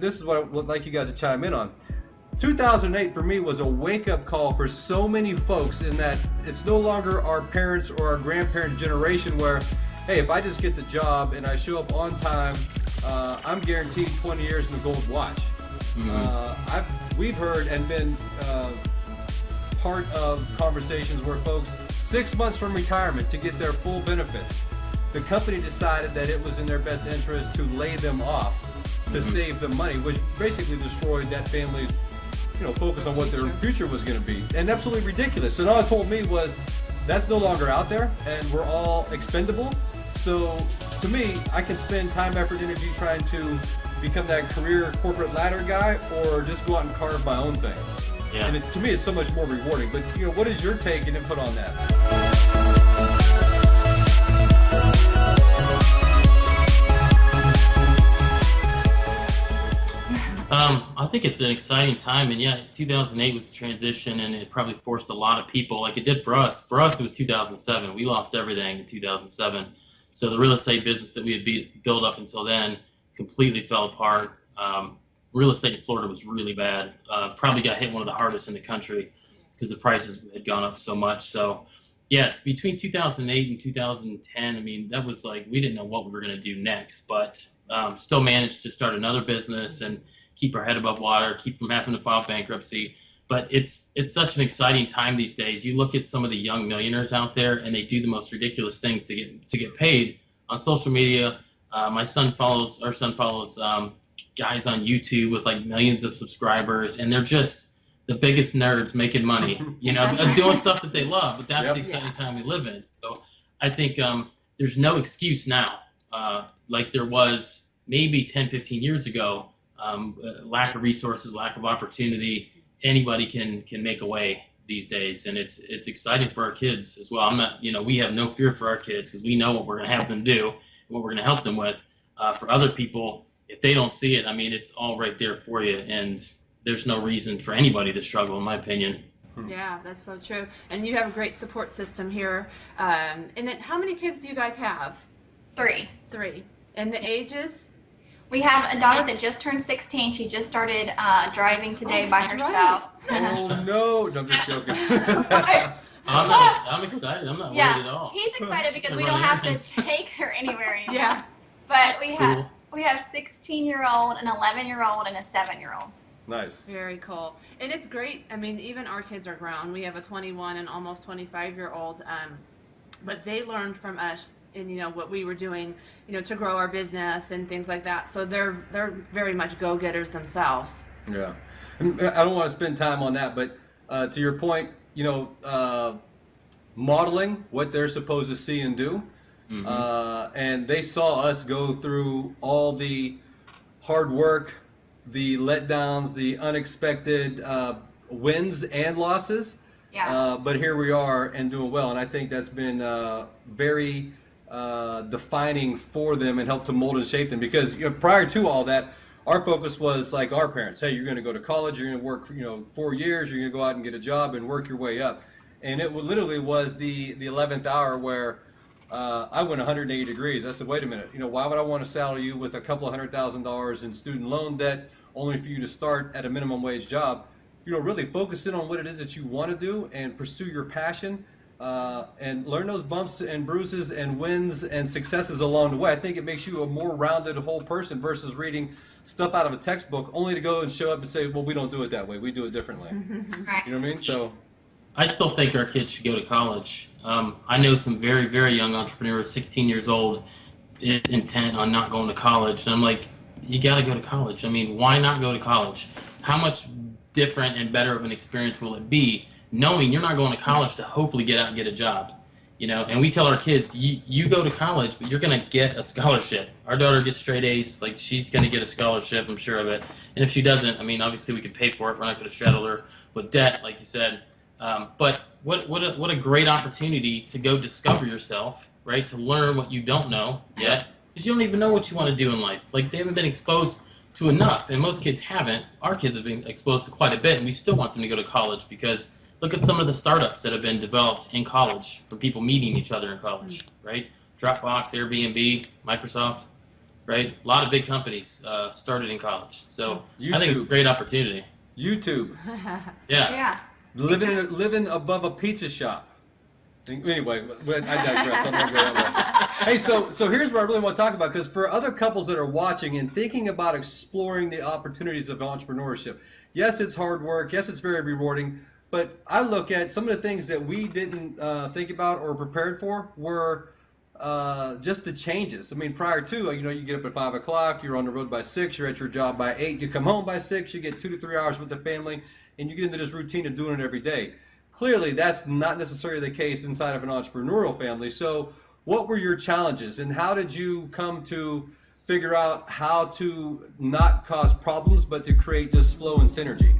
this is what I would like you guys to chime in on. 2008 for me was a wake-up call for so many folks, in that it's no longer our parents or our grandparent generation where, hey, if I just get the job and I show up on time, I'm guaranteed 20 years in the gold watch. We've heard and been part of conversations where folks 6 months from retirement to get their full benefits, the company decided that it was in their best interest to lay them off to save them money, which basically destroyed that family's focus on what their future was going to be. And absolutely ridiculous. And all it told me was that's no longer out there, and we're all expendable. So to me, I can spend time, effort, energy trying to become that career corporate ladder guy, or just go out and carve my own thing. Yeah. And to me, it's so much more rewarding. But what is your take and input on that? I think it's an exciting time, and yeah, 2008 was a transition, and it probably forced a lot of people, like it did for us. For us, it was 2007. We lost everything in 2007. So the real estate business that we had built up until then completely fell apart. Real estate in Florida was really bad. Probably got hit one of the hardest in the country because the prices had gone up so much. So yeah, between 2008 and 2010, I mean, that was like, we didn't know what we were going to do next, but still managed to start another business and keep our head above water, keep from having to file bankruptcy. But it's such an exciting time these days. You look at some of the young millionaires out there, and they do the most ridiculous things to get paid on social media. Our son follows guys on YouTube with like millions of subscribers, and they're just the biggest nerds making money, doing stuff that they love. But that's the exciting time we live in. So I think there's no excuse now, like there was maybe 10, 15 years ago. Lack of resources, lack of opportunity. Anybody can make a way these days, and it's exciting for our kids as well. We have no fear for our kids because we know what we're going to have them do and what we're going to help them with. For other people, if they don't see it, I mean, it's all right there for you, and there's no reason for anybody to struggle, in my opinion. Yeah, that's so true. And you have a great support system here. And then, how many kids do you guys have? 3. 3. And the ages? We have a daughter that just turned 16. She just started driving today by herself. Right. Oh no! I'm just joking. I'm excited. I'm not worried at all. He's excited because we don't have to take her anywhere anymore. Yeah. But we have 16-year-old, an 11-year-old, and a 7-year-old. Nice. Very cool. And it's great. I mean, even our kids are grown. We have a 21 and almost 25-year-old. But they learned from us in what we were doing, to grow our business and things like that. So they're very much go-getters themselves. Yeah. And I don't want to spend time on that, but to your point, modeling what they're supposed to see and do. And they saw us go through all the hard work, the letdowns, the unexpected wins and losses. Yeah. But here we are and doing well. And I think that's been very defining for them and helped to mold and shape them, because prior to all that, our focus was like our parents. Hey, you're going to go to college, you're going to work 4 years, you're going to go out and get a job and work your way up. And it literally was the 11th hour where I went 180 degrees. I said, wait a minute, why would I want to saddle you with a couple of $100,000 in student loan debt only for you to start at a minimum wage job? Really focus in on what it is that you want to do and pursue your passion. And learn those bumps and bruises and wins and successes along the way. I think it makes you a more rounded whole person versus reading stuff out of a textbook only to go and show up and say, well, we don't do it that way. We do it differently. Right. You know what I mean? So I still think our kids should go to college. I know some very, very young entrepreneurs, 16 years old, is intent on not going to college. And I'm like, you got to go to college. I mean, why not go to college? How much different and better of an experience will it be knowing you're not going to college to hopefully get out and get a job? And we tell our kids, you go to college, but you're going to get a scholarship. Our daughter gets straight A's, like she's going to get a scholarship, I'm sure of it. And if she doesn't, I mean, obviously we could pay for it. We're not going to straddle her with debt, like you said. But what a great opportunity to go discover yourself, right? To learn what you don't know yet, because you don't even know what you want to do in life. Like, they haven't been exposed to enough, and most kids haven't. Our kids have been exposed to quite a bit, and we still want them to go to college, because look at some of the startups that have been developed in college for people meeting each other in college, right? Dropbox, Airbnb, Microsoft. right? A lot of big companies started in college. So I think it's a YouTube. great opportunity. YouTube. Yeah. Yeah. Living above a pizza shop. Anyway, I digress. I'm not going that way. Hey, so here's what I really want to talk about, because for other couples that are watching and thinking about exploring the opportunities of entrepreneurship, yes, it's hard work. Yes, it's very rewarding. But I look at some of the things that we didn't think about or prepared for were just the changes. I mean, prior to, you get up at 5 o'clock, you're on the road by 6, you're at your job by 8, you come home by 6, you get 2 to 3 hours with the family, and you get into this routine of doing it every day. Clearly, that's not necessarily the case inside of an entrepreneurial family. So what were your challenges, and how did you come to figure out how to not cause problems, but to create just flow and synergy?